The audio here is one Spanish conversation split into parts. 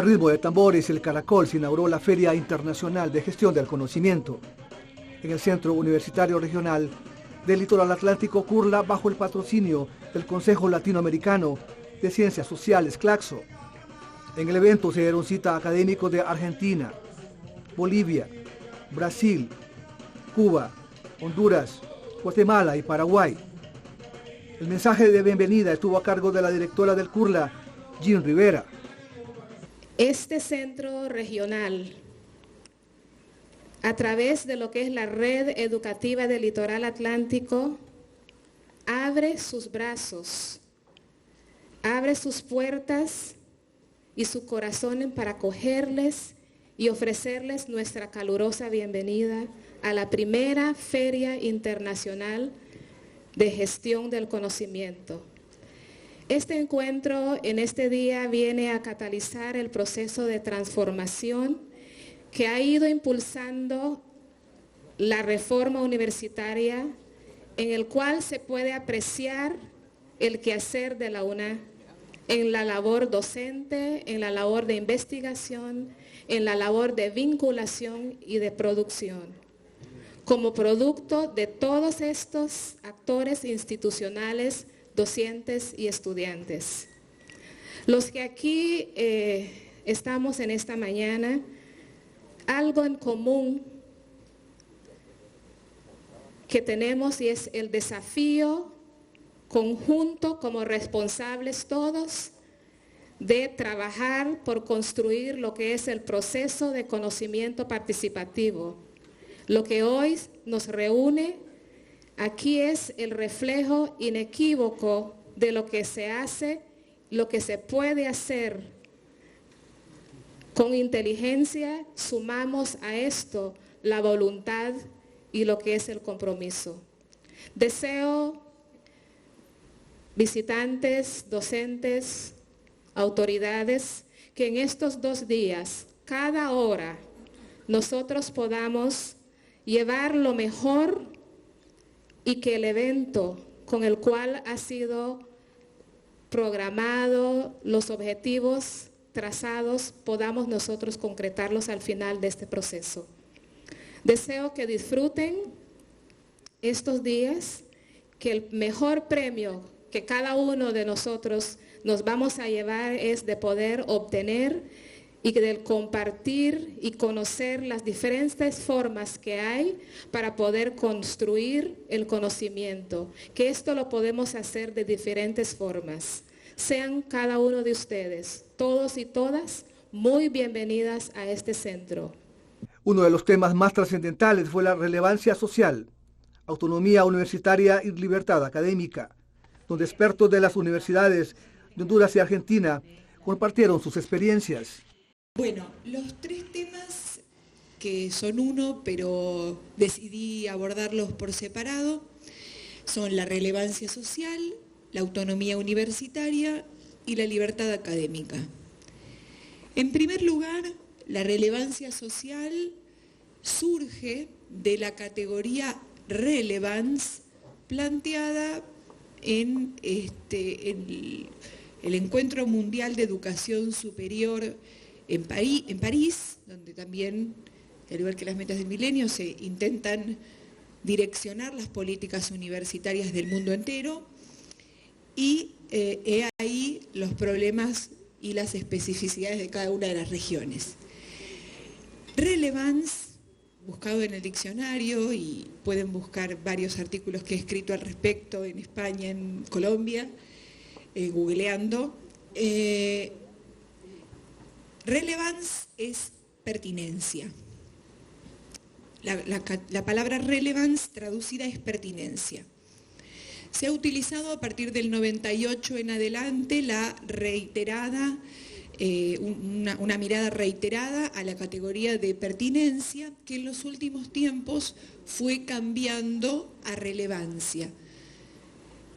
Al ritmo de tambores y el caracol se inauguró la Feria Internacional de Gestión del Conocimiento en el Centro Universitario Regional del Litoral Atlántico Curla bajo el patrocinio del Consejo Latinoamericano de Ciencias Sociales, CLACSO. En el evento se dieron cita a académicos de Argentina, Bolivia, Brasil, Cuba, Honduras, Guatemala y Paraguay. El mensaje de bienvenida estuvo a cargo de la directora del Curla, Jean Rivera. Este centro regional, a través de lo que es la red educativa del Litoral Atlántico, abre sus brazos, abre sus puertas y su corazón para acogerles y ofrecerles nuestra calurosa bienvenida a la primera Feria Internacional de Gestión del Conocimiento. Este encuentro en este día viene a catalizar el proceso de transformación que ha ido impulsando la reforma universitaria, en el cual se puede apreciar el quehacer de la UNA en la labor docente, en la labor de investigación, en la labor de vinculación y de producción, como producto de todos estos actores institucionales, docentes y estudiantes. Los que aquí estamos en esta mañana, algo en común que tenemos y es el desafío conjunto como responsables todos de trabajar por construir lo que es el proceso de conocimiento participativo. Lo que hoy nos reúne aquí es el reflejo inequívoco de lo que se hace, lo que se puede hacer. Con inteligencia sumamos a esto la voluntad y lo que es el compromiso. Deseo, visitantes, docentes, autoridades, que en estos 2 días, cada hora, nosotros podamos llevar lo mejor y que el evento con el cual ha sido programado, los objetivos trazados, podamos nosotros concretarlos al final de este proceso. Deseo que disfruten estos días, que el mejor premio que cada uno de nosotros nos vamos a llevar es de poder obtener y de compartir y conocer las diferentes formas que hay para poder construir el conocimiento, que esto lo podemos hacer de diferentes formas. Sean cada uno de ustedes, todos y todas, muy bienvenidas a este centro. Uno de los temas más trascendentales fue la relevancia social, autonomía universitaria y libertad académica, donde expertos de las universidades de Honduras y Argentina compartieron sus experiencias. Bueno, los 3 temas que son uno, pero decidí abordarlos por separado, son la relevancia social, la autonomía universitaria y la libertad académica. En primer lugar, la relevancia social surge de la categoría relevance planteada en el Encuentro Mundial de Educación Superior en París, donde también, al igual que las metas del milenio, se intentan direccionar las políticas universitarias del mundo entero, y he ahí los problemas y las especificidades de cada una de las regiones. Relevance, buscado en el diccionario, y pueden buscar varios artículos que he escrito al respecto en España, en Colombia, googleando. Relevance es pertinencia. La palabra relevance traducida es pertinencia. Se ha utilizado a partir del 98 en adelante la reiterada, una mirada reiterada a la categoría de pertinencia, que en los últimos tiempos fue cambiando a relevancia.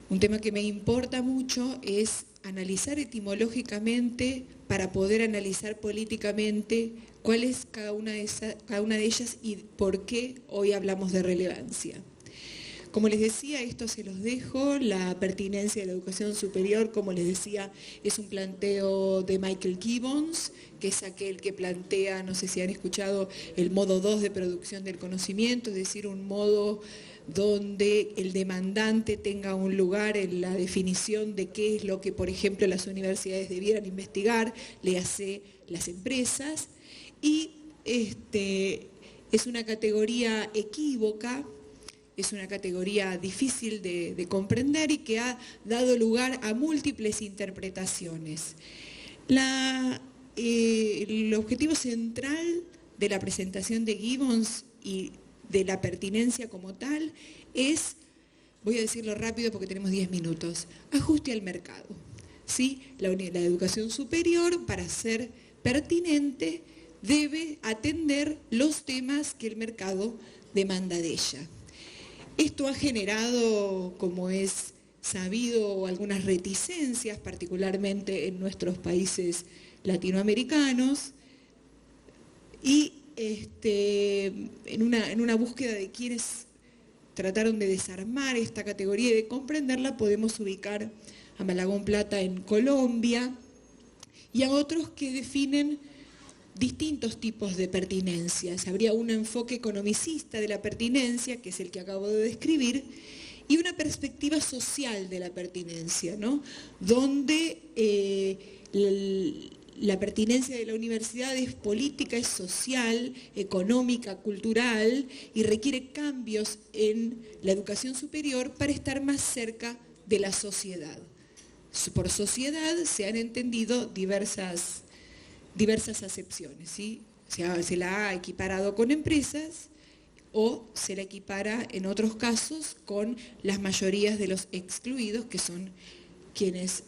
Un tema que me importa mucho es analizar etimológicamente para poder analizar políticamente cuál es cada una de ellas y por qué hoy hablamos de relevancia. Como les decía, esto se los dejo, la pertinencia de la educación superior, como les decía, es un planteo de Michael Gibbons, que es aquel que plantea, no sé si han escuchado, el modo 2 de producción del conocimiento, es decir, un modo donde el demandante tenga un lugar en la definición de qué es lo que, por ejemplo, las universidades debieran investigar, le hace las empresas, y es una categoría equívoca, es una categoría difícil de comprender y que ha dado lugar a múltiples interpretaciones. El objetivo central de la presentación de Gibbons y de la pertinencia como tal es, voy a decirlo rápido porque tenemos 10 minutos, ajuste al mercado. ¿Sí? La educación superior, para ser pertinente, debe atender los temas que el mercado demanda de ella. Esto ha generado, como es sabido, algunas reticencias, particularmente en nuestros países latinoamericanos, y en una búsqueda de quienes trataron de desarmar esta categoría y de comprenderla, podemos ubicar a Malagón Plata en Colombia y a otros que definen distintos tipos de pertinencias. Habría un enfoque economicista de la pertinencia, que es el que acabo de describir, y una perspectiva social de la pertinencia, ¿no? Donde la pertinencia de la universidad es política, es social, económica, cultural, y requiere cambios en la educación superior para estar más cerca de la sociedad. Por sociedad se han entendido diversas acepciones, ¿sí? Se la ha equiparado con empresas o se la equipara en otros casos con las mayorías de los excluidos, que son quienes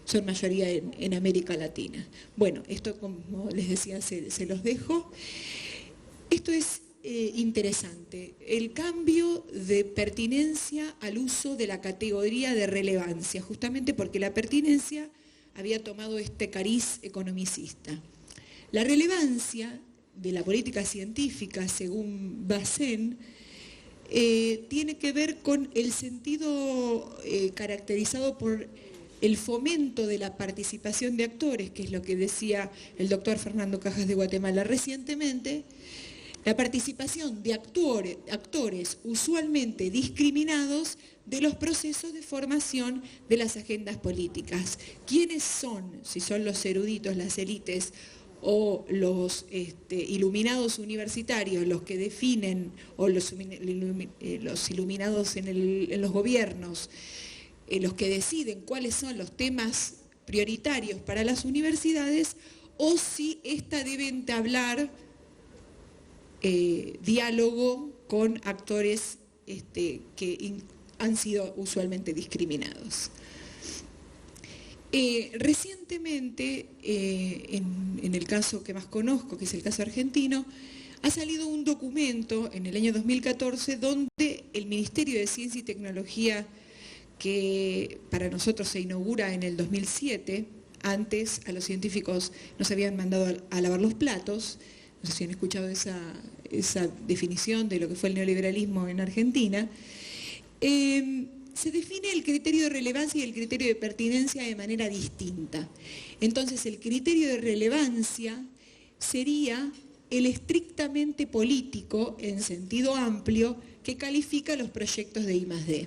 son mayoría en América Latina. Bueno, esto, como les decía, se los dejo. Esto es interesante, el cambio de pertinencia al uso de la categoría de relevancia, justamente porque la pertinencia había tomado este cariz economicista. La relevancia de la política científica, según Bazin, tiene que ver con el sentido caracterizado por el fomento de la participación de actores, que es lo que decía el doctor Fernando Cajas de Guatemala recientemente, la participación de actores usualmente discriminados de los procesos de formación de las agendas políticas. ¿Quiénes son? Si son los eruditos, las élites o los iluminados universitarios los que definen, o los iluminados en los gobiernos, los que deciden cuáles son los temas prioritarios para las universidades, o si ésta debe entablar diálogo con actores que han sido usualmente discriminados. Recientemente, en el caso que más conozco, que es el caso argentino, ha salido un documento en el año 2014 donde el Ministerio de Ciencia y Tecnología, que para nosotros se inaugura en el 2007, antes a los científicos nos habían mandado a lavar los platos. No sé si han escuchado esa definición de lo que fue el neoliberalismo en Argentina. Se define el criterio de relevancia y el criterio de pertinencia de manera distinta. Entonces, el criterio de relevancia sería el estrictamente político, en sentido amplio, que califica los proyectos de I+D.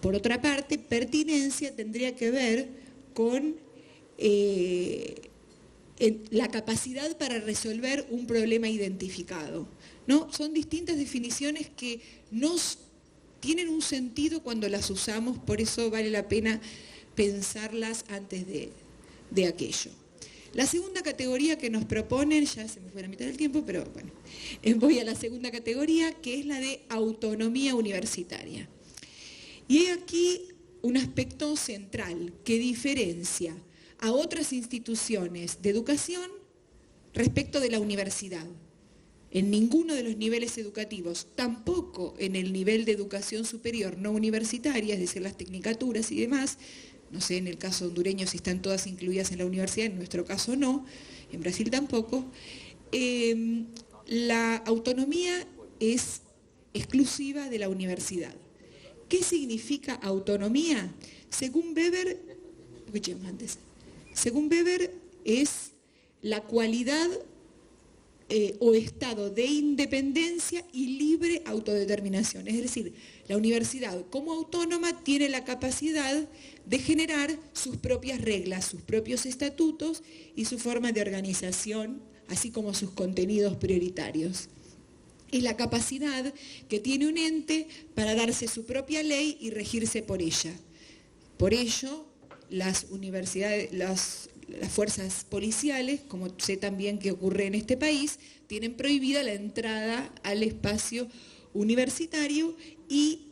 Por otra parte, pertinencia tendría que ver con la capacidad para resolver un problema identificado, ¿no? Son distintas definiciones que nos tienen un sentido cuando las usamos, por eso vale la pena pensarlas antes de aquello. La segunda categoría que nos proponen, ya se me fue la mitad del tiempo, pero bueno, voy a la segunda categoría, que es la de autonomía universitaria. Y hay aquí un aspecto central que diferencia a otras instituciones de educación respecto de la universidad. En ninguno de los niveles educativos, tampoco en el nivel de educación superior no universitaria, es decir, las tecnicaturas y demás, no sé en el caso hondureño si están todas incluidas en la universidad, en nuestro caso no, en Brasil tampoco, la autonomía es exclusiva de la universidad. ¿Qué significa autonomía? Según Weber, es la cualidad o estado de independencia y libre autodeterminación. Es decir, la universidad como autónoma tiene la capacidad de generar sus propias reglas, sus propios estatutos y su forma de organización, así como sus contenidos prioritarios. Es la capacidad que tiene un ente para darse su propia ley y regirse por ella. Por ello, las universidades, las fuerzas policiales, como sé también que ocurre en este país, tienen prohibida la entrada al espacio universitario y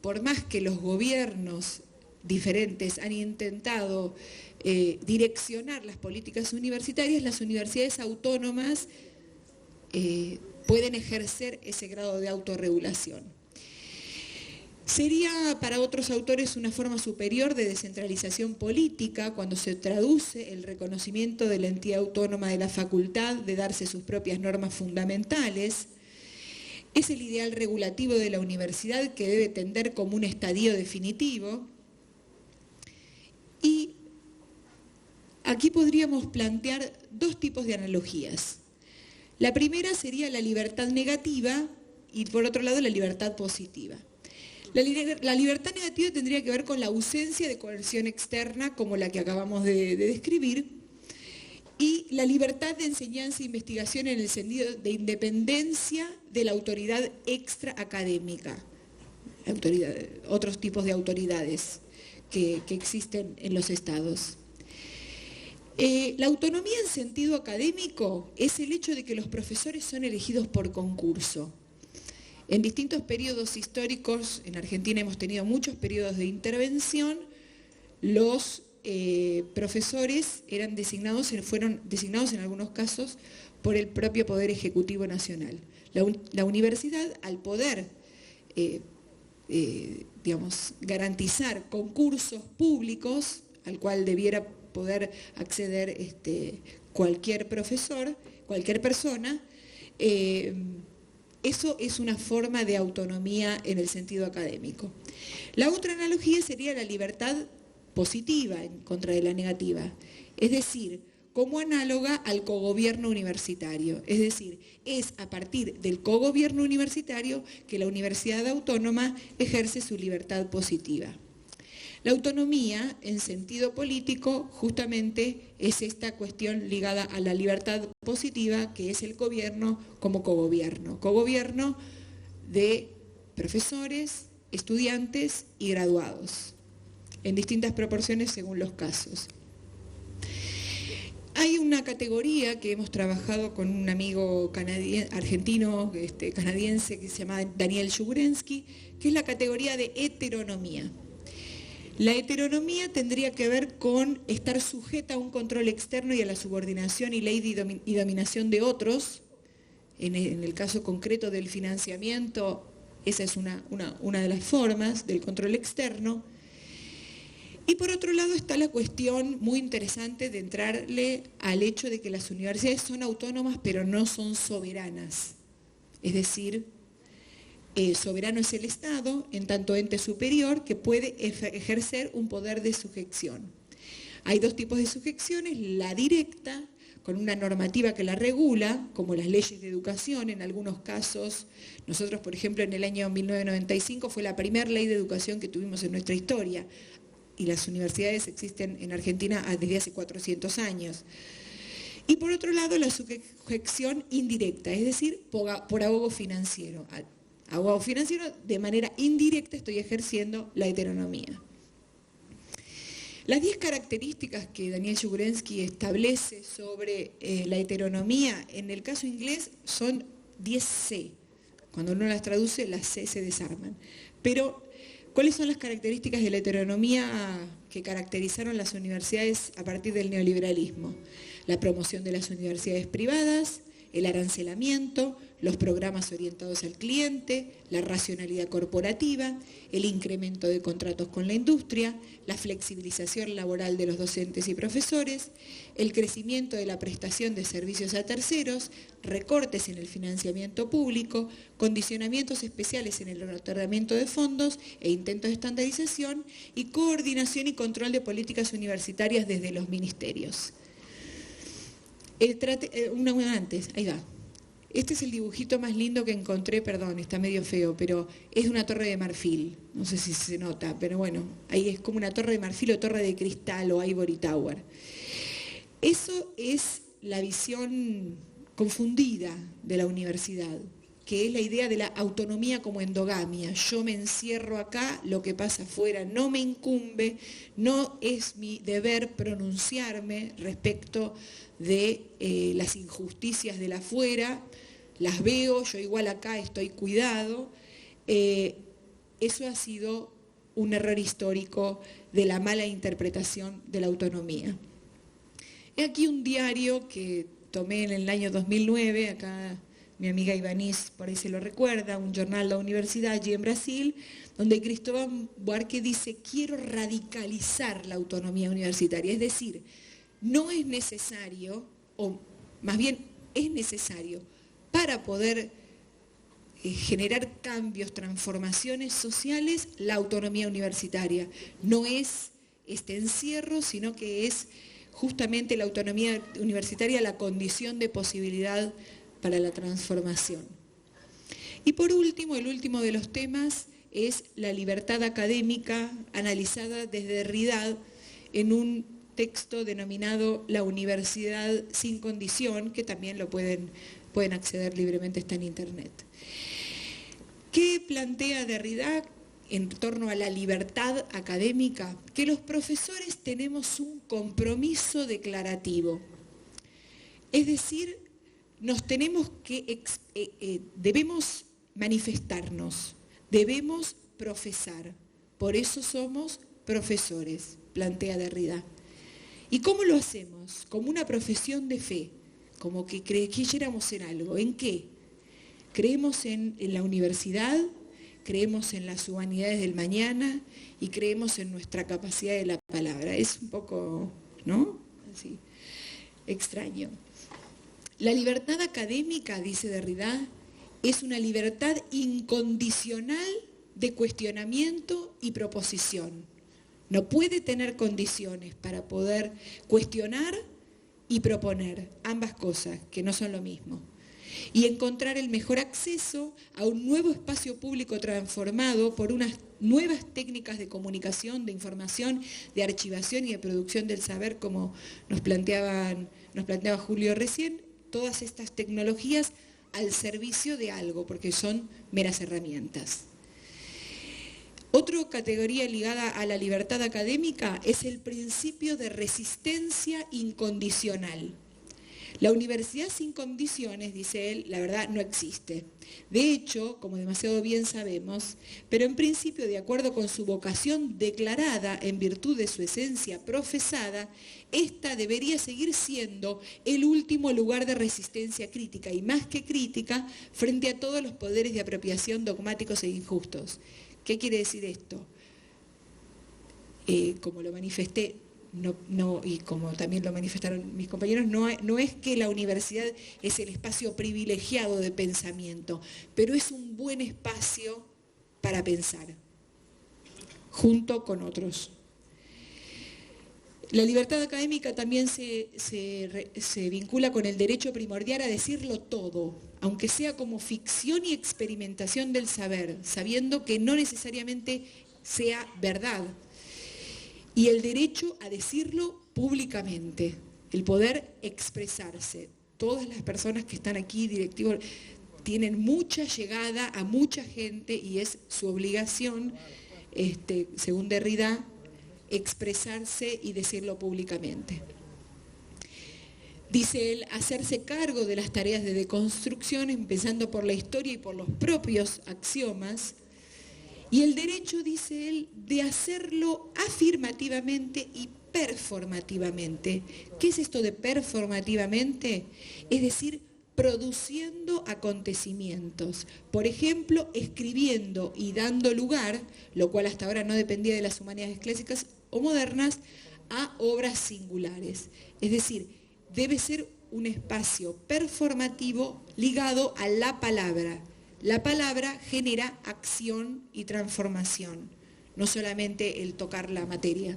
por más que los gobiernos diferentes han intentado direccionar las políticas universitarias, las universidades autónomas pueden ejercer ese grado de autorregulación. Sería para otros autores una forma superior de descentralización política cuando se traduce el reconocimiento de la entidad autónoma de la facultad de darse sus propias normas fundamentales. Es el ideal regulativo de la universidad que debe tender como un estadio definitivo. Y aquí podríamos plantear dos tipos de analogías. La primera sería la libertad negativa y por otro lado la libertad positiva. La libertad negativa tendría que ver con la ausencia de coerción externa como la que acabamos de describir y la libertad de enseñanza e investigación en el sentido de independencia de la autoridad extraacadémica, otros tipos de autoridades que existen en los estados. La autonomía en sentido académico es el hecho de que los profesores son elegidos por concurso. En distintos periodos históricos, en Argentina hemos tenido muchos periodos de intervención, los profesores fueron designados en algunos casos por el propio Poder Ejecutivo Nacional. La universidad, al poder garantizar concursos públicos, al cual debiera poder acceder cualquier profesor, cualquier persona, eso es una forma de autonomía en el sentido académico. La otra analogía sería la libertad positiva en contra de la negativa, es decir, como análoga al cogobierno universitario. Es decir, es a partir del cogobierno universitario que la universidad autónoma ejerce su libertad positiva. La autonomía, en sentido político, justamente es esta cuestión ligada a la libertad positiva, que es el gobierno como cogobierno. Cogobierno de profesores, estudiantes y graduados, en distintas proporciones según los casos. Hay una categoría que hemos trabajado con un amigo argentino-canadiense que se llama Daniel Jurensky, que es la categoría de heteronomía. La heteronomía tendría que ver con estar sujeta a un control externo y a la subordinación y ley y dominación de otros. En el caso concreto del financiamiento, esa es una de las formas del control externo. Y por otro lado está la cuestión muy interesante de entrarle al hecho de que las universidades son autónomas pero no son soberanas. Es decir, soberano es el Estado, en tanto ente superior, que puede ejercer un poder de sujeción. Hay dos tipos de sujeciones, la directa, con una normativa que la regula, como las leyes de educación, en algunos casos. Nosotros, por ejemplo, en el año 1995 fue la primera ley de educación que tuvimos en nuestra historia, y las universidades existen en Argentina desde hace 400 años. Y por otro lado, la sujeción indirecta, es decir, por abogo financiero. Abogo financiero, de manera indirecta estoy ejerciendo la heteronomía. Las 10 características que Daniel Jurensky establece sobre la heteronomía, en el caso inglés son 10C. Cuando uno las traduce, las C se desarman. Pero, ¿cuáles son las características de la heteronomía que caracterizaron las universidades a partir del neoliberalismo? La promoción de las universidades privadas, el arancelamiento, los programas orientados al cliente, la racionalidad corporativa, el incremento de contratos con la industria, la flexibilización laboral de los docentes y profesores, el crecimiento de la prestación de servicios a terceros, recortes en el financiamiento público, condicionamientos especiales en el otorgamiento de fondos e intentos de estandarización y coordinación y control de políticas universitarias desde los ministerios. Antes, ahí va. Este es el dibujito más lindo que encontré, perdón, está medio feo, pero es una torre de marfil. No sé si se nota, pero bueno, ahí es como una torre de marfil o torre de cristal o Ivory Tower. Eso es la visión confundida de la universidad, que es la idea de la autonomía como endogamia. Yo me encierro acá, lo que pasa afuera no me incumbe, no es mi deber pronunciarme respecto de las injusticias del afuera, las veo, yo igual acá estoy cuidado. Eso ha sido un error histórico de la mala interpretación de la autonomía. He aquí un diario que tomé en el año 2009, acá mi amiga Ibanís por ahí se lo recuerda, un jornal de la universidad allí en Brasil, donde Cristóbal Buarque dice: quiero radicalizar la autonomía universitaria, es decir, no es necesario, o más bien es necesario, para poder generar cambios, transformaciones sociales, la autonomía universitaria. No es este encierro, sino que es justamente la autonomía universitaria la condición de posibilidad para la transformación. Y por último, el último de los temas es la libertad académica analizada desde Derrida en un texto denominado La Universidad sin Condición, que también lo pueden acceder libremente, está en internet. ¿Qué plantea Derrida en torno a la libertad académica? Que los profesores tenemos un compromiso declarativo. Es decir, debemos manifestarnos, debemos profesar. Por eso somos profesores, plantea Derrida. ¿Y cómo lo hacemos? Como una profesión de fe, como que creyéramos en algo. ¿En qué? Creemos en la universidad, creemos en las humanidades del mañana y creemos en nuestra capacidad de la palabra. Es un poco, ¿no? Así, extraño. La libertad académica, dice Derrida, es una libertad incondicional de cuestionamiento y proposición. No puede tener condiciones para poder cuestionar y proponer, ambas cosas, que no son lo mismo. Y encontrar el mejor acceso a un nuevo espacio público transformado por unas nuevas técnicas de comunicación, de información, de archivación y de producción del saber, como nos planteaba Julio recién, todas estas tecnologías al servicio de algo, porque son meras herramientas. Otra categoría ligada a la libertad académica es el principio de resistencia incondicional. La universidad sin condiciones, dice él, la verdad no existe. De hecho, como demasiado bien sabemos, pero en principio, de acuerdo con su vocación declarada en virtud de su esencia profesada, esta debería seguir siendo el último lugar de resistencia crítica, y más que crítica, frente a todos los poderes de apropiación dogmáticos e injustos. ¿Qué quiere decir esto? Como lo manifesté, y como también lo manifestaron mis compañeros, no es que la universidad es el espacio privilegiado de pensamiento, pero es un buen espacio para pensar, junto con otros. La libertad académica también se vincula con el derecho primordial a decirlo todo, aunque sea como ficción y experimentación del saber, sabiendo que no necesariamente sea verdad. Y el derecho a decirlo públicamente, el poder expresarse. Todas las personas que están aquí, directivos, tienen mucha llegada a mucha gente y es su obligación, según Derrida, expresarse y decirlo públicamente. Dice él, hacerse cargo de las tareas de deconstrucción, empezando por la historia y por los propios axiomas, y el derecho, dice él, de hacerlo afirmativamente y performativamente. ¿Qué es esto de performativamente? Es decir, produciendo acontecimientos, por ejemplo, escribiendo y dando lugar, lo cual hasta ahora no dependía de las humanidades clásicas o modernas, a obras singulares. Es decir, debe ser un espacio performativo ligado a la palabra. La palabra genera acción y transformación, no solamente el tocar la materia.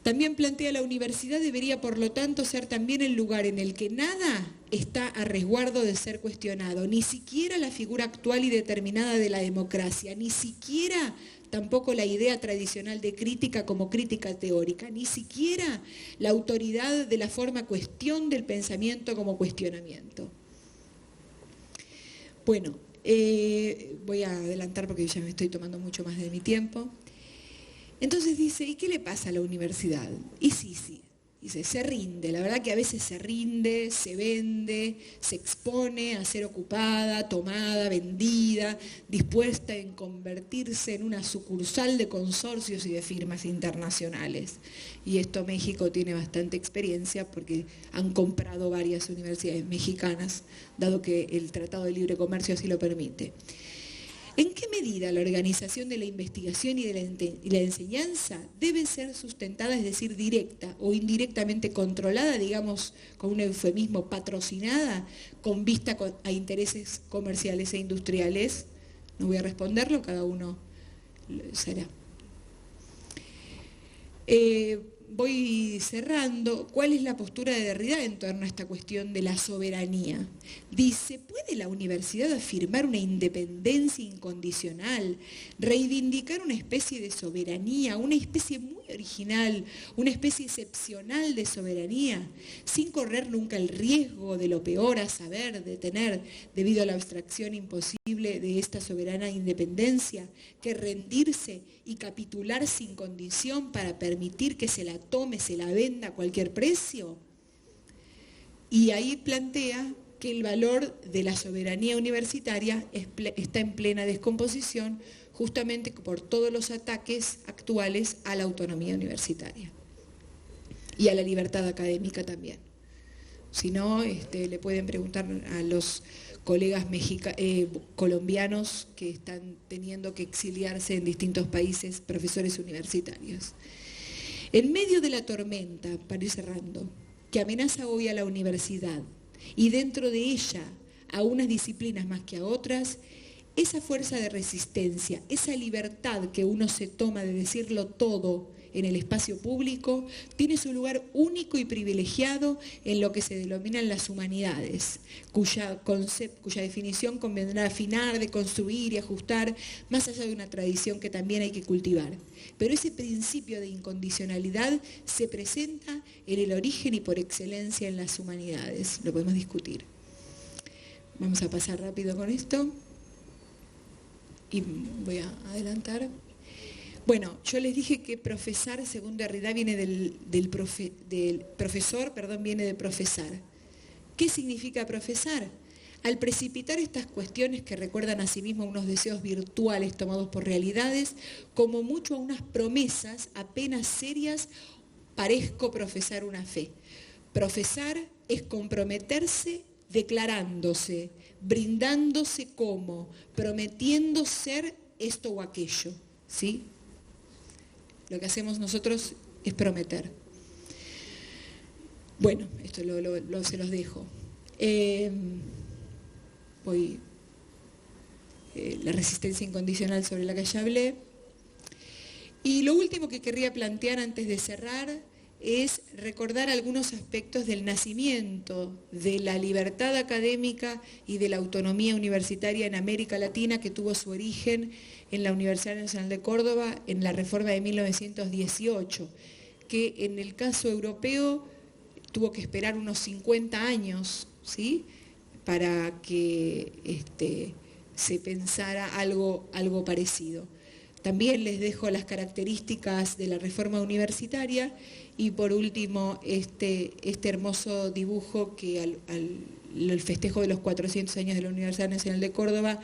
También plantea la universidad debería, por lo tanto, ser también el lugar en el que nada está a resguardo de ser cuestionado, ni siquiera la figura actual y determinada de la democracia, ni siquiera tampoco la idea tradicional de crítica como crítica teórica, ni siquiera la autoridad de la forma cuestión del pensamiento como cuestionamiento. Bueno, voy a adelantar porque ya me estoy tomando mucho más de mi tiempo. Entonces dice, ¿y qué le pasa a la universidad? Y sí, dice, se rinde, la verdad que a veces se rinde, se vende, se expone a ser ocupada, tomada, vendida, dispuesta en convertirse en una sucursal de consorcios y de firmas internacionales. Y esto México tiene bastante experiencia porque han comprado varias universidades mexicanas, dado que el Tratado de Libre Comercio así lo permite. ¿En qué medida la organización de la investigación y de la enseñanza debe ser sustentada, es decir, directa o indirectamente controlada, digamos, con un eufemismo patrocinada, con vista a intereses comerciales e industriales? No voy a responderlo, cada uno será. Voy cerrando. ¿Cuál es la postura de Derrida en torno a esta cuestión de la soberanía? Dice, ¿puede la universidad afirmar una independencia incondicional, reivindicar una especie de soberanía, una especie muy original, una especie excepcional de soberanía, sin correr nunca el riesgo de lo peor a saber, de tener, debido a la abstracción imposible de esta soberana independencia, que rendirse y capitular sin condición para permitir que se la tome, se la venda a cualquier precio? Y ahí plantea que el valor de la soberanía universitaria está en plena descomposición justamente por todos los ataques actuales a la autonomía universitaria y a la libertad académica también. Si no, le pueden preguntar a los colegas colombianos que están teniendo que exiliarse en distintos países, profesores universitarios. En medio de la tormenta, para ir cerrando, que amenaza hoy a la universidad y dentro de ella a unas disciplinas más que a otras, esa fuerza de resistencia, esa libertad que uno se toma de decirlo todo en el espacio público, tiene su lugar único y privilegiado en lo que se denominan las humanidades, cuya definición convendrá afinar, deconstruir y ajustar, más allá de una tradición que también hay que cultivar. Pero ese principio de incondicionalidad se presenta en el origen y por excelencia en las humanidades. Lo podemos discutir. Vamos a pasar rápido con esto. Y voy a adelantar. Bueno, yo les dije que profesar, según Derrida, viene del profesor, viene de profesar. ¿Qué significa profesar? Al precipitar estas cuestiones que recuerdan a sí mismo unos deseos virtuales tomados por realidades, como mucho a unas promesas apenas serias, parezco profesar una fe. Profesar es comprometerse declarándose, brindándose como, prometiendo ser esto o aquello, ¿sí? Lo que hacemos nosotros es prometer. Bueno, esto se los dejo. La resistencia incondicional sobre la que ya hablé. Y lo último que querría plantear antes de cerrar es recordar algunos aspectos del nacimiento de la libertad académica y de la autonomía universitaria en América Latina, que tuvo su origen en la Universidad Nacional de Córdoba en la reforma de 1918, que en el caso europeo tuvo que esperar unos 50 años, ¿sí?, para que se pensara algo parecido. También les dejo las características de la reforma universitaria y por último este hermoso dibujo que al festejo de los 400 años de la Universidad Nacional de Córdoba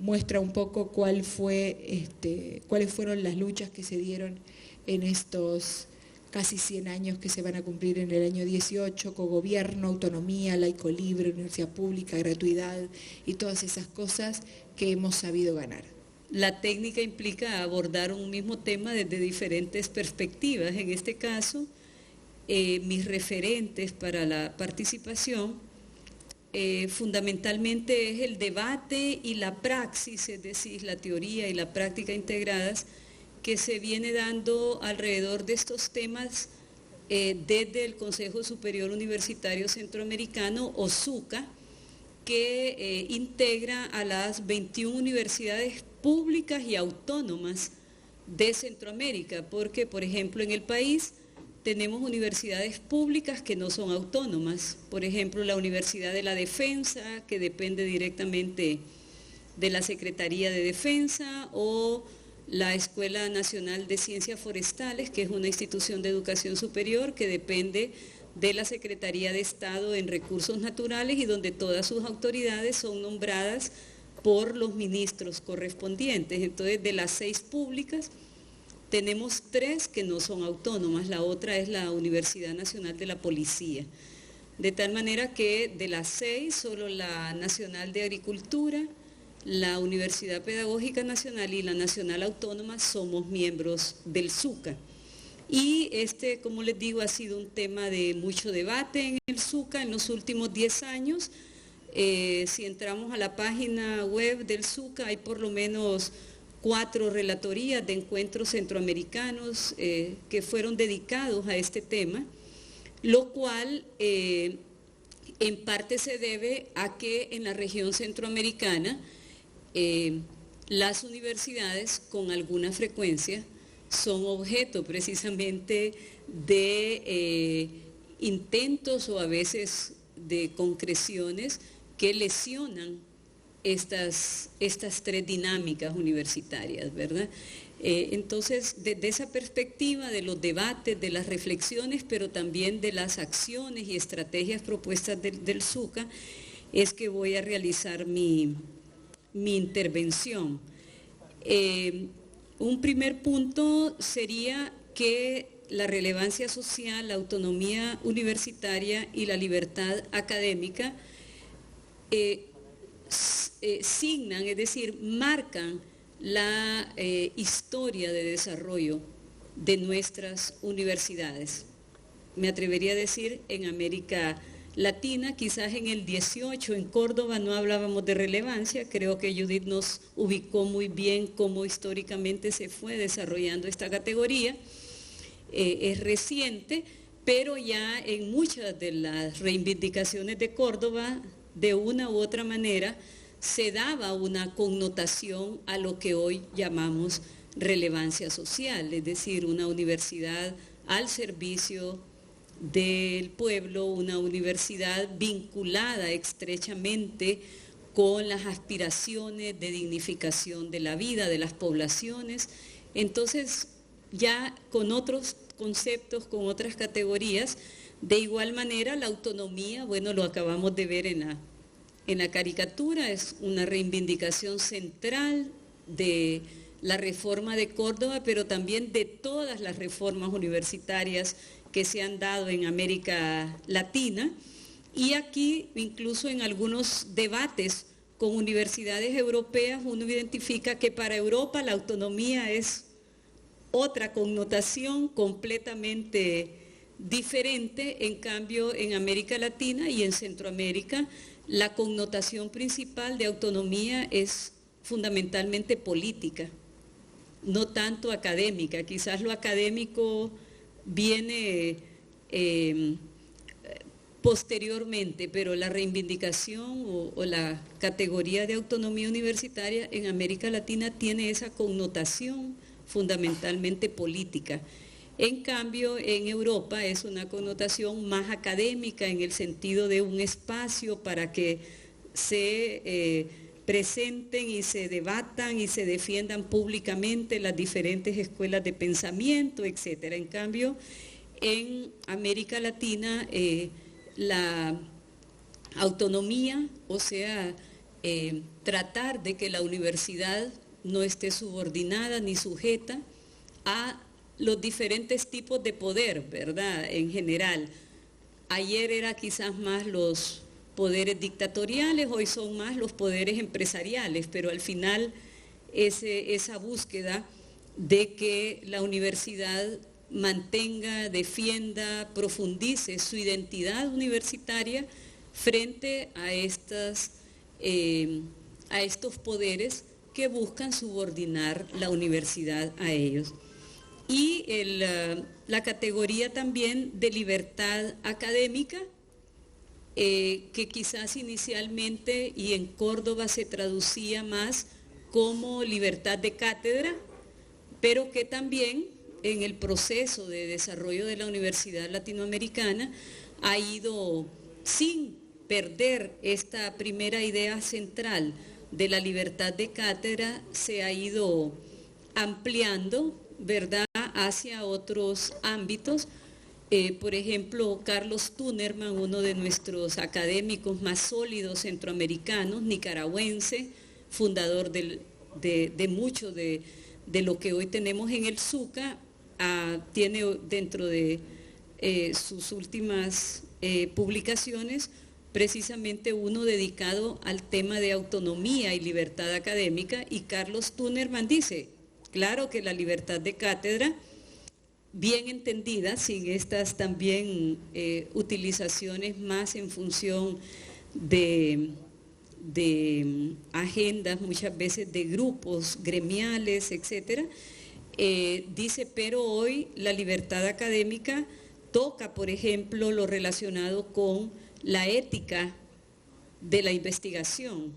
muestra un poco cuáles fueron las luchas que se dieron en estos casi 100 años que se van a cumplir en el año 18, cogobierno, autonomía, laico libre, universidad pública, gratuidad y todas esas cosas que hemos sabido ganar. La técnica implica abordar un mismo tema desde diferentes perspectivas. En este caso, mis referentes para la participación fundamentalmente es el debate y la praxis, es decir, la teoría y la práctica integradas que se viene dando alrededor de estos temas desde el Consejo Superior Universitario Centroamericano, o SUCA, que integra a las 21 universidades públicas y autónomas de Centroamérica, porque, por ejemplo, en el país tenemos universidades públicas que no son autónomas, por ejemplo, la Universidad de la Defensa, que depende directamente de la Secretaría de Defensa, o la Escuela Nacional de Ciencias Forestales, que es una institución de educación superior que depende de la Secretaría de Estado en Recursos Naturales y donde todas sus autoridades son nombradas por los ministros correspondientes. Entonces, de las 6 públicas, tenemos 3 que no son autónomas, la otra es la Universidad Nacional de la Policía. De tal manera que de las 6, solo la Nacional de Agricultura, la Universidad Pedagógica Nacional y la Nacional Autónoma somos miembros del SUCA. Y como les digo, ha sido un tema de mucho debate en el SUCA en los últimos 10 años. Si entramos a la página web del SUCA, hay por lo menos 4 relatorías de encuentros centroamericanos que fueron dedicados a este tema, lo cual en parte se debe a que en la región centroamericana las universidades con alguna frecuencia son objeto precisamente de intentos o a veces de concreciones que lesionan estas 3 dinámicas universitarias, ¿verdad? Entonces, desde esa perspectiva de los debates, de las reflexiones, pero también de las acciones y estrategias propuestas del SUCA, es que voy a realizar mi intervención. Un primer punto sería que la relevancia social, la autonomía universitaria y la libertad académica signan, es decir, marcan la historia de desarrollo de nuestras universidades. Me atrevería a decir en América Latina, quizás en el 18, en Córdoba no hablábamos de relevancia, creo que Judith nos ubicó muy bien cómo históricamente se fue desarrollando esta categoría, es reciente, pero ya en muchas de las reivindicaciones de Córdoba, de una u otra manera, se daba una connotación a lo que hoy llamamos relevancia social, es decir, una universidad al servicio del pueblo, una universidad vinculada estrechamente con las aspiraciones de dignificación de la vida de las poblaciones. Entonces, ya con otros conceptos, con otras categorías, de igual manera la autonomía, bueno, lo acabamos de ver en la caricatura, es una reivindicación central de la reforma de Córdoba, pero también de todas las reformas universitarias que se han dado en América Latina, y aquí incluso en algunos debates con universidades europeas uno identifica que para Europa la autonomía es otra connotación completamente diferente, en cambio en América Latina y en Centroamérica la connotación principal de autonomía es fundamentalmente política, no tanto académica. Quizás lo académico viene posteriormente, pero la reivindicación o la categoría de autonomía universitaria en América Latina tiene esa connotación fundamentalmente política. En cambio, en Europa es una connotación más académica en el sentido de un espacio para que se presenten y se debatan y se defiendan públicamente las diferentes escuelas de pensamiento, etcétera. En cambio, en América Latina la autonomía, o sea, tratar de que la universidad no esté subordinada ni sujeta a los diferentes tipos de poder, ¿verdad? En general. Ayer era quizás más los poderes dictatoriales, hoy son más los poderes empresariales, pero al final esa búsqueda de que la universidad mantenga, defienda, profundice su identidad universitaria frente a estos poderes que buscan subordinar la universidad a ellos. Y la categoría también de libertad académica, que quizás inicialmente y en Córdoba se traducía más como libertad de cátedra, pero que también en el proceso de desarrollo de la Universidad Latinoamericana ha ido, sin perder esta primera idea central de la libertad de cátedra, se ha ido ampliando, ¿verdad?, hacia otros ámbitos. Por ejemplo, Carlos Tunerman, uno de nuestros académicos más sólidos centroamericanos, nicaragüense, fundador de mucho de lo que hoy tenemos en el SUCA, tiene dentro de sus últimas publicaciones precisamente uno dedicado al tema de autonomía y libertad académica, y Carlos Tunerman dice, claro que la libertad de cátedra, bien entendida, sin estas también utilizaciones más en función de agendas, muchas veces de grupos gremiales, etcétera, dice, pero hoy la libertad académica toca, por ejemplo, lo relacionado con la ética de la investigación,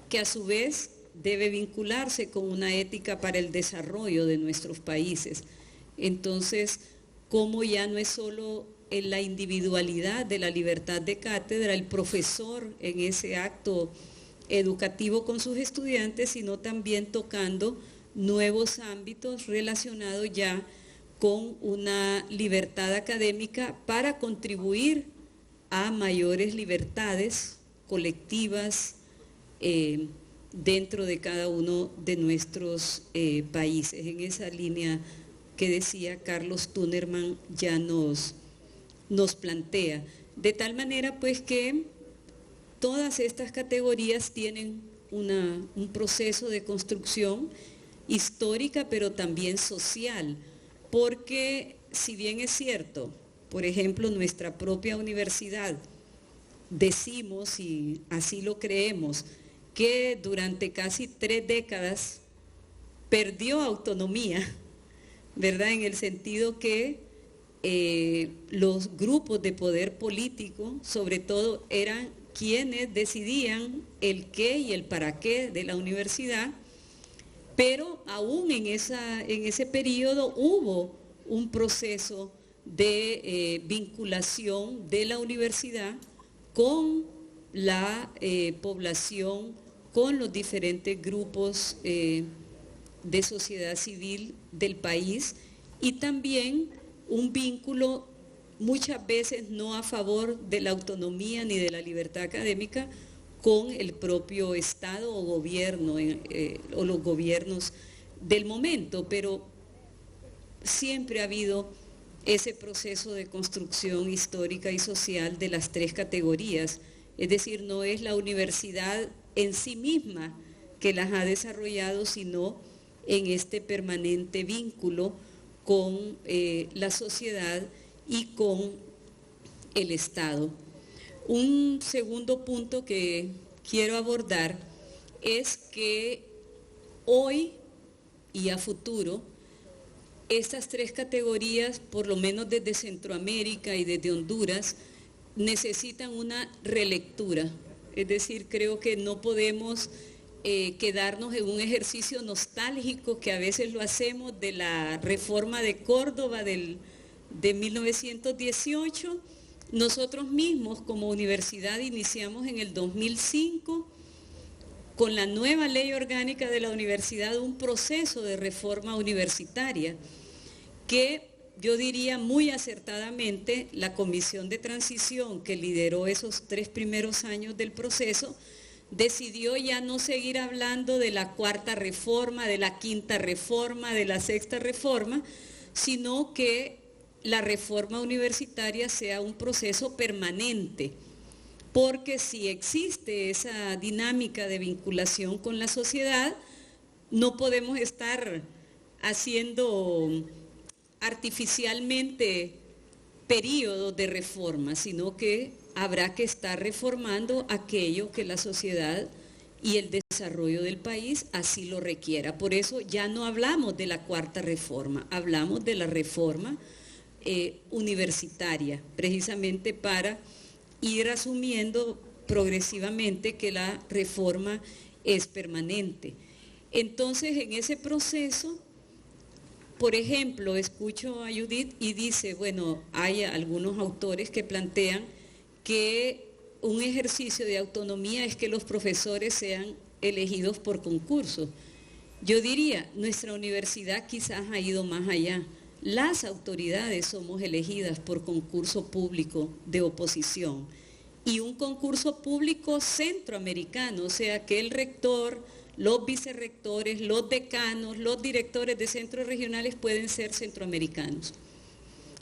que a su vez debe vincularse con una ética para el desarrollo de nuestros países. Entonces, como ya no es solo en la individualidad de la libertad de cátedra, el profesor en ese acto educativo con sus estudiantes, sino también tocando nuevos ámbitos relacionados ya con una libertad académica para contribuir a mayores libertades colectivas dentro de cada uno de nuestros países. En esa línea que decía Carlos Tunerman ya nos plantea. De tal manera pues que todas estas categorías tienen un proceso de construcción histórica, pero también social, porque si bien es cierto, por ejemplo, nuestra propia universidad, decimos, y así lo creemos, que durante casi 3 décadas perdió autonomía, ¿verdad? En el sentido que los grupos de poder político, sobre todo, eran quienes decidían el qué y el para qué de la universidad, pero aún en ese periodo hubo un proceso de vinculación de la universidad con la población, con los diferentes grupos de sociedad civil del país, y también un vínculo muchas veces no a favor de la autonomía ni de la libertad académica con el propio Estado o gobierno o los gobiernos del momento, pero siempre ha habido ese proceso de construcción histórica y social de las 3 categorías, es decir, no es la universidad en sí misma que las ha desarrollado, sino en este permanente vínculo con la sociedad y con el Estado. Un segundo punto que quiero abordar es que hoy y a futuro, estas 3 categorías, por lo menos desde Centroamérica y desde Honduras, necesitan una relectura. Es decir, creo que no podemos quedarnos en un ejercicio nostálgico que a veces lo hacemos de la reforma de Córdoba de 1918. Nosotros mismos como universidad iniciamos en el 2005 con la nueva ley orgánica de la universidad un proceso de reforma universitaria que yo diría muy acertadamente la comisión de transición que lideró esos 3 primeros años del proceso decidió ya no seguir hablando de la 4ª reforma, de la 5ª reforma, de la 6ª reforma, sino que la reforma universitaria sea un proceso permanente, porque si existe esa dinámica de vinculación con la sociedad, no podemos estar haciendo artificialmente periodos de reforma, sino que habrá que estar reformando aquello que la sociedad y el desarrollo del país así lo requiera. Por eso ya no hablamos de la cuarta reforma, hablamos de la reforma universitaria, precisamente para ir asumiendo progresivamente que la reforma es permanente. Entonces, en ese proceso, por ejemplo, escucho a Judith y dice, bueno, hay algunos autores que plantean que un ejercicio de autonomía es que los profesores sean elegidos por concurso. Yo diría, nuestra universidad quizás ha ido más allá. Las autoridades somos elegidas por concurso público de oposición y un concurso público centroamericano, o sea que el rector, los vicerrectores, los decanos, los directores de centros regionales pueden ser centroamericanos.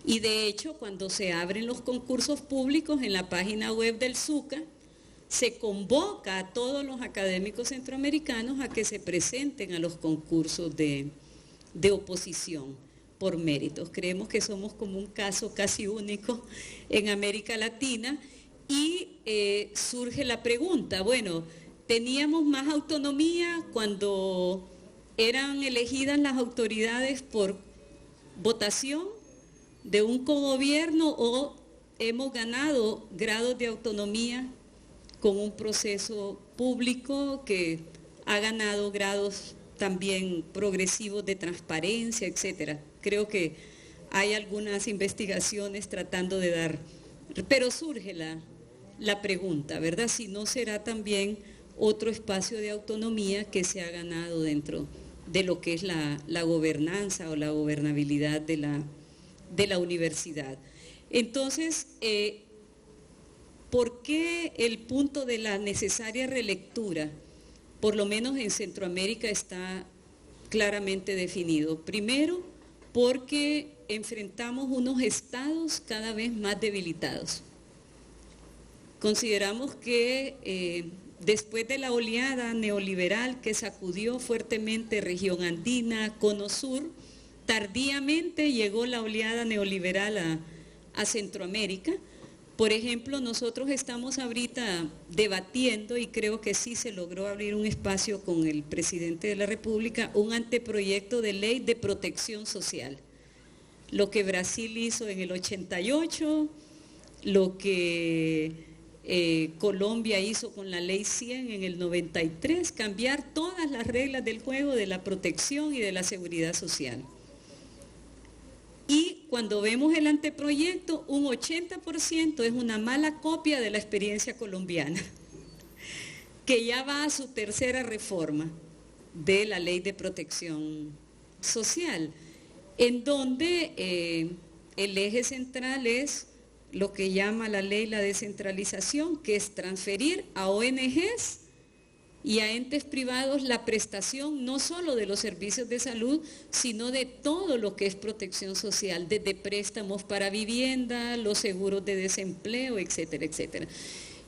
Y de hecho, cuando se abren los concursos públicos en la página web del SUCA, se convoca a todos los académicos centroamericanos a que se presenten a los concursos de oposición por méritos. Creemos que somos como un caso casi único en América Latina y surge la pregunta, bueno, teníamos más autonomía cuando eran elegidas las autoridades por votación de un cogobierno o hemos ganado grados de autonomía con un proceso público que ha ganado grados también progresivos de transparencia, etcétera. Creo que hay algunas investigaciones tratando de dar, pero surge la pregunta, ¿verdad? Si no será también otro espacio de autonomía que se ha ganado dentro de lo que es la gobernanza o la gobernabilidad de la universidad. Entonces, ¿por qué el punto de la necesaria relectura, por lo menos en Centroamérica, está claramente definido? Primero, porque enfrentamos unos estados cada vez más debilitados. Consideramos que después de la oleada neoliberal que sacudió fuertemente región andina, cono sur, tardíamente llegó la oleada neoliberal a Centroamérica. Por ejemplo, nosotros estamos ahorita debatiendo, y creo que sí se logró abrir un espacio con el presidente de la República, un anteproyecto de ley de protección social. Lo que Brasil hizo en el 88, lo que Colombia hizo con la ley 100 en el 93, cambiar todas las reglas del juego de la protección y de la seguridad social. Y cuando vemos el anteproyecto, un 80% es una mala copia de la experiencia colombiana, que ya va a su tercera reforma de la ley de protección social, en donde el eje central es lo que llama la ley la descentralización, que es transferir a ONGs y a entes privados la prestación no solo de los servicios de salud, sino de todo lo que es protección social, desde préstamos para vivienda, los seguros de desempleo, etcétera, etcétera.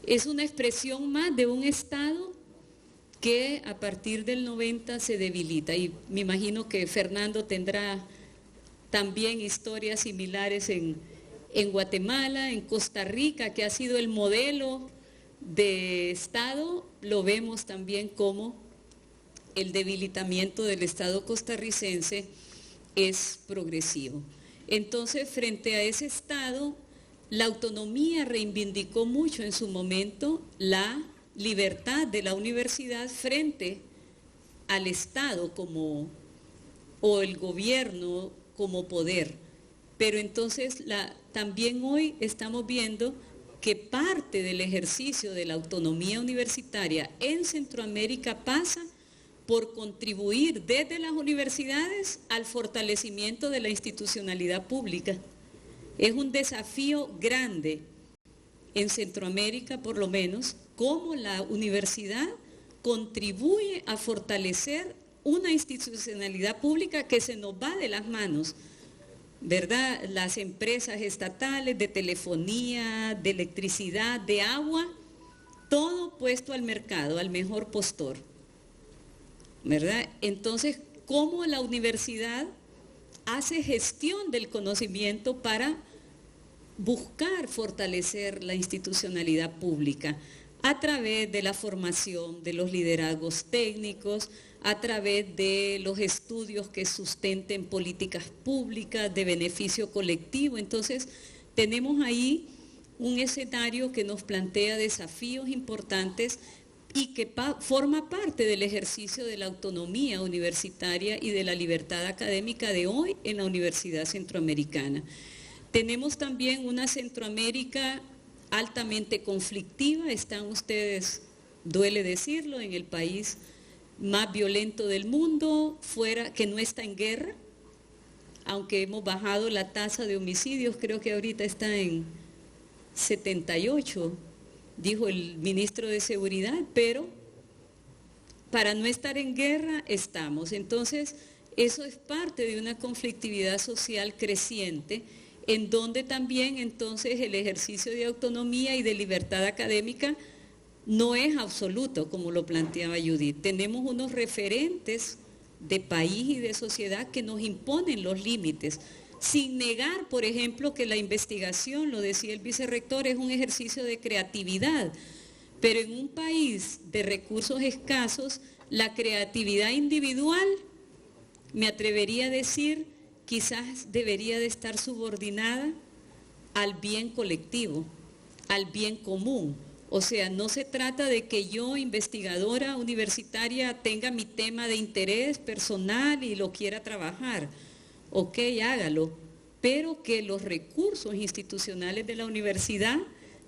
Es una expresión más de un Estado que a partir del 90 se debilita, y me imagino que Fernando tendrá también historias similares en Guatemala, en Costa Rica, que ha sido el modelo de Estado. Lo vemos también como el debilitamiento del Estado costarricense es progresivo. Entonces, frente a ese Estado, la autonomía reivindicó mucho en su momento la libertad de la universidad frente al Estado o el gobierno como poder. Pero entonces también hoy estamos viendo que parte del ejercicio de la autonomía universitaria en Centroamérica pasa por contribuir desde las universidades al fortalecimiento de la institucionalidad pública. Es un desafío grande en Centroamérica, por lo menos, cómo la universidad contribuye a fortalecer una institucionalidad pública que se nos va de las manos ¿verdad? Las empresas estatales de telefonía, de electricidad, de agua, todo puesto al mercado, al mejor postor, ¿verdad? Entonces, ¿cómo la universidad hace gestión del conocimiento para buscar fortalecer la institucionalidad pública? A través de la formación de los liderazgos técnicos, a través de los estudios que sustenten políticas públicas de beneficio colectivo. Entonces, tenemos ahí un escenario que nos plantea desafíos importantes y que forma parte del ejercicio de la autonomía universitaria y de la libertad académica de hoy en la Universidad Centroamericana. Tenemos también una Centroamérica altamente conflictiva. Están ustedes, duele decirlo, en el país más violento del mundo, que no está en guerra, aunque hemos bajado la tasa de homicidios, creo que ahorita está en 78, dijo el ministro de Seguridad, pero para no estar en guerra estamos. Entonces, eso es parte de una conflictividad social creciente, en donde también entonces el ejercicio de autonomía y de libertad académica no es absoluto, como lo planteaba Judith. Tenemos unos referentes de país y de sociedad que nos imponen los límites, sin negar, por ejemplo, que la investigación, lo decía el vicerrector, es un ejercicio de creatividad, pero en un país de recursos escasos, la creatividad individual, me atrevería a decir, quizás debería de estar subordinada al bien colectivo, al bien común. O sea, no se trata de que yo, investigadora universitaria, tenga mi tema de interés personal y lo quiera trabajar. Ok, hágalo, pero que los recursos institucionales de la universidad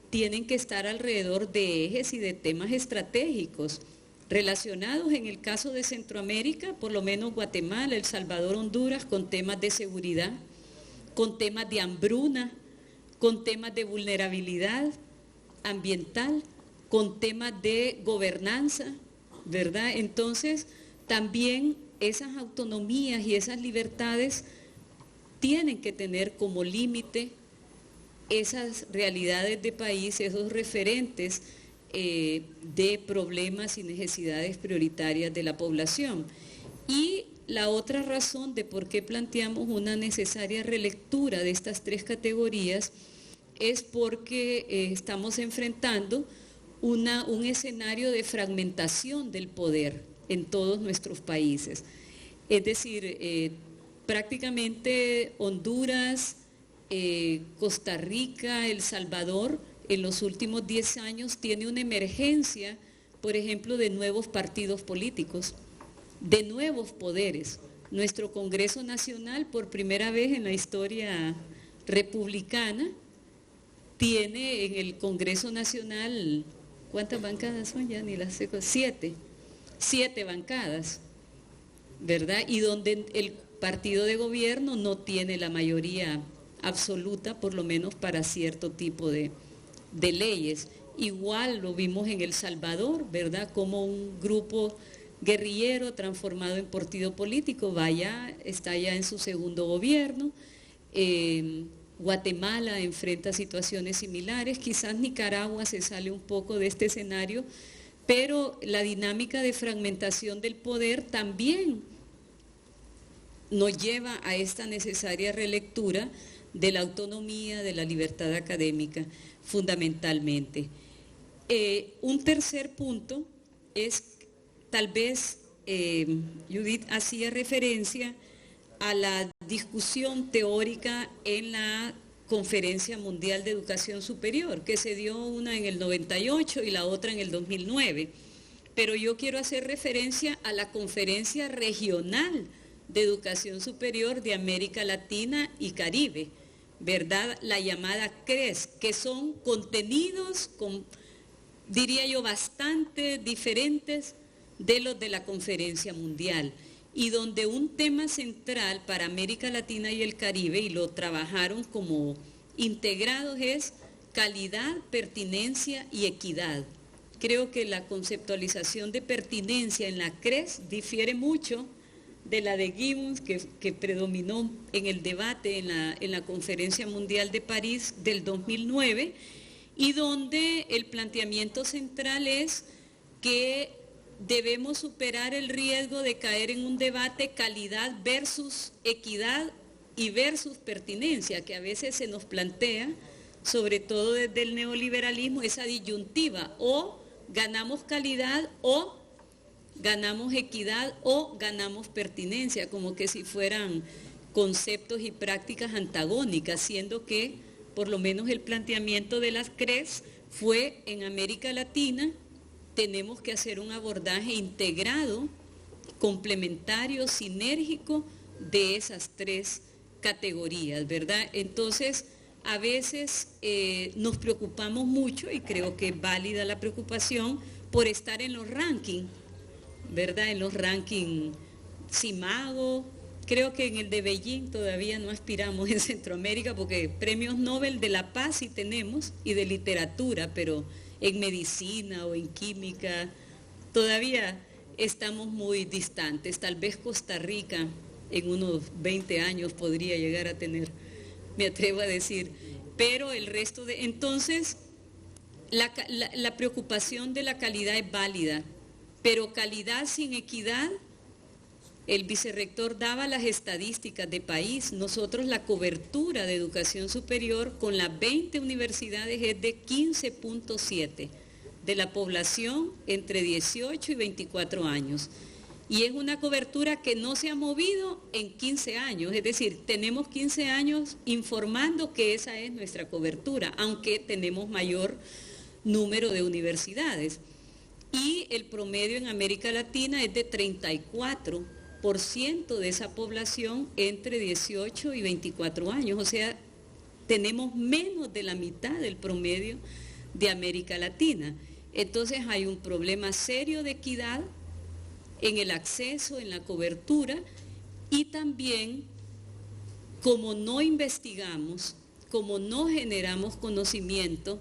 tienen que estar alrededor de ejes y de temas estratégicos relacionados, en el caso de Centroamérica, por lo menos Guatemala, El Salvador, Honduras, con temas de seguridad, con temas de hambruna, con temas de vulnerabilidad ambiental, con temas de gobernanza, ¿verdad? Entonces, también esas autonomías y esas libertades tienen que tener como límite esas realidades de país, esos referentes de problemas y necesidades prioritarias de la población. Y la otra razón de por qué planteamos una necesaria relectura de estas tres categorías es porque estamos enfrentando un escenario de fragmentación del poder en todos nuestros países. Es decir, prácticamente Honduras, Costa Rica, El Salvador, en los últimos 10 años tiene una emergencia, por ejemplo, de nuevos partidos políticos, de nuevos poderes. Nuestro Congreso Nacional, por primera vez en la historia republicana, tiene en el Congreso Nacional, ¿cuántas bancadas son? Ya ni las sé, 7 bancadas, ¿verdad? Y donde el partido de gobierno no tiene la mayoría absoluta, por lo menos para cierto tipo de leyes. Igual lo vimos en El Salvador, ¿verdad? Como un grupo guerrillero transformado en partido político, está ya en su segundo gobierno. Guatemala enfrenta situaciones similares, quizás Nicaragua se sale un poco de este escenario, pero la dinámica de fragmentación del poder también nos lleva a esta necesaria relectura de la autonomía, de la libertad académica, fundamentalmente. Un tercer punto es, tal vez, Judith hacía referencia a la discusión teórica en la Conferencia Mundial de Educación Superior, que se dio una en el 98 y la otra en el 2009. Pero yo quiero hacer referencia a la Conferencia Regional de Educación Superior de América Latina y Caribe, ¿verdad? La llamada CRES, que son contenidos, diría yo, bastante diferentes de los de la Conferencia Mundial, y donde un tema central para América Latina y el Caribe, y lo trabajaron como integrados, es calidad, pertinencia y equidad. Creo que la conceptualización de pertinencia en la CRES difiere mucho de la de Gibbons, que predominó en el debate en la Conferencia Mundial de París del 2009, y donde el planteamiento central es que debemos superar el riesgo de caer en un debate calidad versus equidad y versus pertinencia, que a veces se nos plantea, sobre todo desde el neoliberalismo, esa disyuntiva: o ganamos calidad, o ganamos equidad, o ganamos pertinencia, como que si fueran conceptos y prácticas antagónicas, siendo que por lo menos el planteamiento de las CRES fue: en América Latina tenemos que hacer un abordaje integrado, complementario, sinérgico de esas tres categorías, ¿verdad? Entonces, a veces nos preocupamos mucho, y creo que es válida la preocupación, por estar en los rankings, ¿verdad? En los rankings CIMAGO. Creo que en el de Beijing todavía no aspiramos en Centroamérica, porque premios Nobel de la Paz sí tenemos, y de literatura, pero en medicina o en química todavía estamos muy distantes. Tal vez Costa Rica en unos 20 años podría llegar a tener, me atrevo a decir, pero el resto de... Entonces, la preocupación de la calidad es válida, pero calidad sin equidad. El vicerrector daba las estadísticas de país. Nosotros la cobertura de educación superior con las 20 universidades es de 15.7 de la población entre 18 y 24 años. Y es una cobertura que no se ha movido en 15 años, es decir, tenemos 15 años informando que esa es nuestra cobertura, aunque tenemos mayor número de universidades. Y el promedio en América Latina es de 34% de esa población entre 18 y 24 años, o sea, tenemos menos de la mitad del promedio de América Latina. Entonces hay un problema serio de equidad en el acceso, en la cobertura, y también, como no investigamos, como no generamos conocimiento,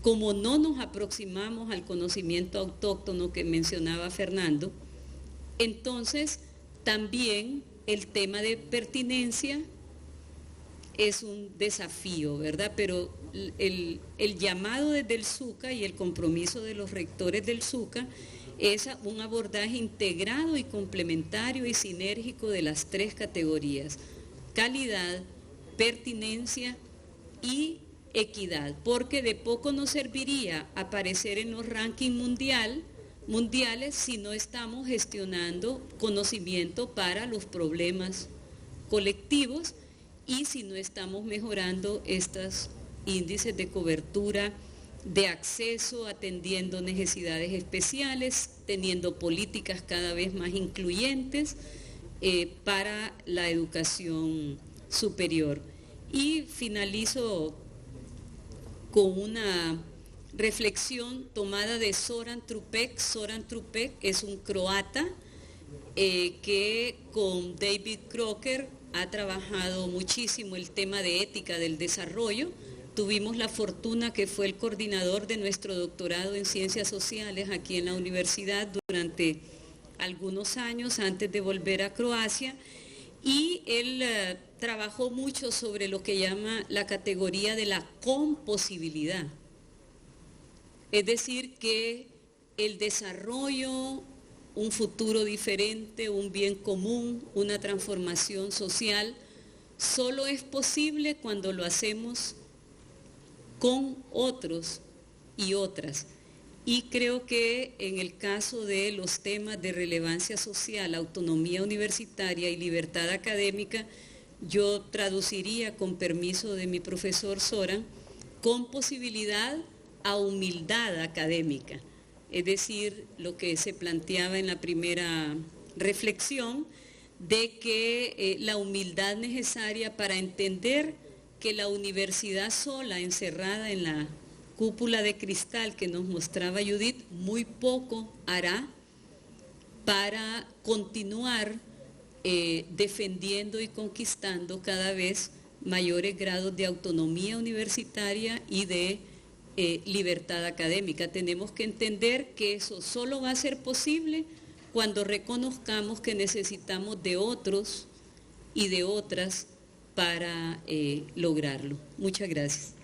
como no nos aproximamos al conocimiento autóctono que mencionaba Fernando, entonces también el tema de pertinencia es un desafío, ¿verdad? Pero el llamado desde el SUCA y el compromiso de los rectores del SUCA es un abordaje integrado y complementario y sinérgico de las tres categorías: calidad, pertinencia y equidad, porque de poco nos serviría aparecer en los rankings mundiales si no estamos gestionando conocimiento para los problemas colectivos y si no estamos mejorando estos índices de cobertura, de acceso, atendiendo necesidades especiales, teniendo políticas cada vez más incluyentes para la educación superior. Y finalizo con una reflexión tomada de Zoran Trupek. Zoran Trupek es un croata que con David Crocker ha trabajado muchísimo el tema de ética del desarrollo. Tuvimos la fortuna que fue el coordinador de nuestro doctorado en Ciencias Sociales aquí en la universidad durante algunos años antes de volver a Croacia, y él trabajó mucho sobre lo que llama la categoría de la composibilidad. Es decir, que el desarrollo, un futuro diferente, un bien común, una transformación social, solo es posible cuando lo hacemos con otros y otras. Y creo que en el caso de los temas de relevancia social, autonomía universitaria y libertad académica, yo traduciría, con permiso de mi profesor Zoran, con posibilidad a humildad académica. Es decir, lo que se planteaba en la primera reflexión, de que la humildad necesaria para entender que la universidad sola, encerrada en la cúpula de cristal que nos mostraba Judith, muy poco hará para continuar defendiendo y conquistando cada vez mayores grados de autonomía universitaria y de libertad académica. Tenemos que entender que eso solo va a ser posible cuando reconozcamos que necesitamos de otros y de otras para lograrlo. Muchas gracias.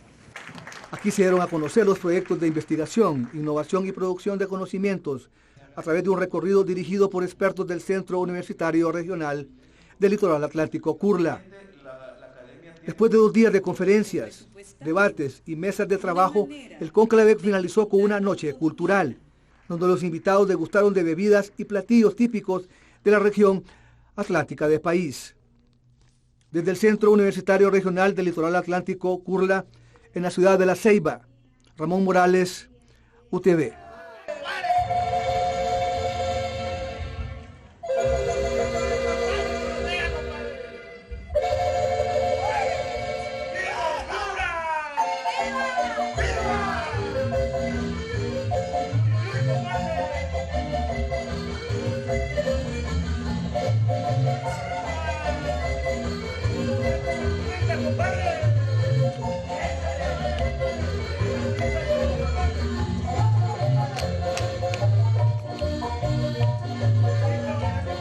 Aquí se dieron a conocer los proyectos de investigación, innovación y producción de conocimientos a través de un recorrido dirigido por expertos del Centro Universitario Regional del Litoral Atlántico CURLA. Después de 2 días de conferencias, debates y mesas de trabajo, el cónclave finalizó con una noche cultural, donde los invitados degustaron de bebidas y platillos típicos de la región atlántica del país. Desde el Centro Universitario Regional del Litoral Atlántico CURLA, en la ciudad de La Ceiba, Ramón Morales, UTV.